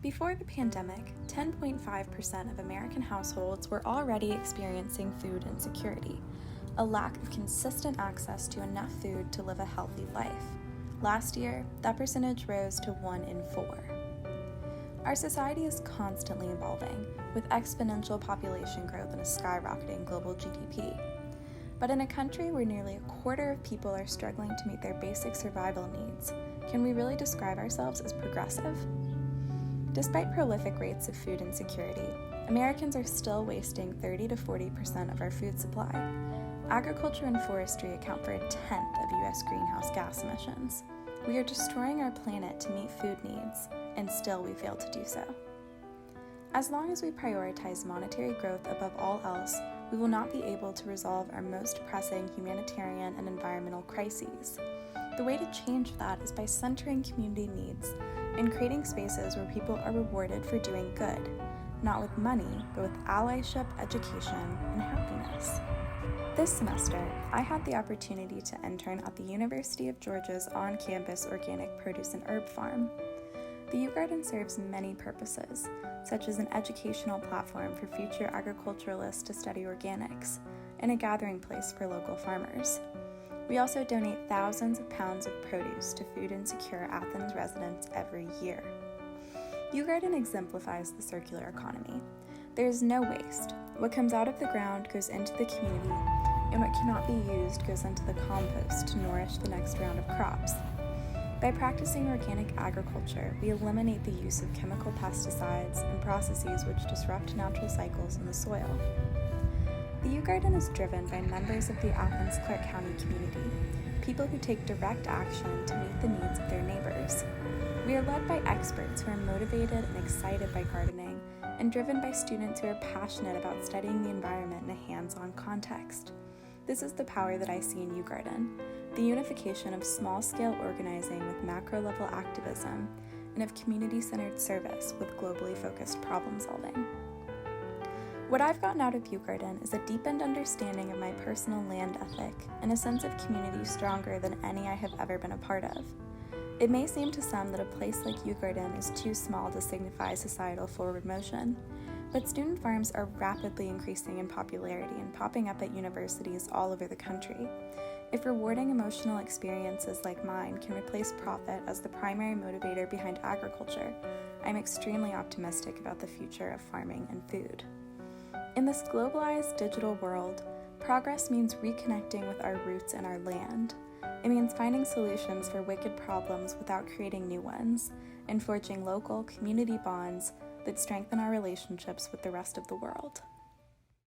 Before the pandemic, 10.5% of American households were already experiencing food insecurity, a lack of consistent access to enough food to live a healthy life. Last year, that percentage rose to 1 in 4. Our society is constantly evolving, with exponential population growth and a skyrocketing global GDP. But in a country where nearly a quarter of people are struggling to meet their basic survival needs, can we really describe ourselves as progressive? Despite prolific rates of food insecurity, Americans are still wasting 30 to 40% of our food supply. Agriculture and forestry account for a tenth of U.S. greenhouse gas emissions. We are destroying our planet to meet food needs, and still we fail to do so. As long as we prioritize monetary growth above all else, we will not be able to resolve our most pressing humanitarian and environmental crises. The way to change that is by centering community needs and creating spaces where people are rewarded for doing good, not with money, but with allyship, education, and happiness. This semester, I had the opportunity to intern at the University of Georgia's on-campus organic produce and herb farm. The U-Garden serves many purposes, such as an educational platform for future agriculturalists to study organics, and a gathering place for local farmers. We also donate thousands of pounds of produce to food insecure Athens residents every year. U-Garden exemplifies the circular economy. There is no waste. What comes out of the ground goes into the community, and what cannot be used goes into the compost to nourish the next round of crops. By practicing organic agriculture, we eliminate the use of chemical pesticides and processes which disrupt natural cycles in the soil. The U-Garden is driven by members of the Athens-Clarke County community, people who take direct action to meet the needs of their neighbors. We are led by experts who are motivated and excited by gardening, and driven by students who are passionate about studying the environment in a hands-on context. This is the power that I see in U-Garden, the unification of small-scale organizing with macro-level activism, and of community-centered service with globally focused problem-solving. What I've gotten out of U-Garden is a deepened understanding of my personal land ethic and a sense of community stronger than any I have ever been a part of. It may seem to some that a place like U-Garden is too small to signify societal forward motion, but student farms are rapidly increasing in popularity and popping up at universities all over the country. If rewarding emotional experiences like mine can replace profit as the primary motivator behind agriculture, I'm extremely optimistic about the future of farming and food. In this globalized digital world, progress means reconnecting with our roots and our land. It means finding solutions for wicked problems without creating new ones, and forging local community bonds that strengthen our relationships with the rest of the world.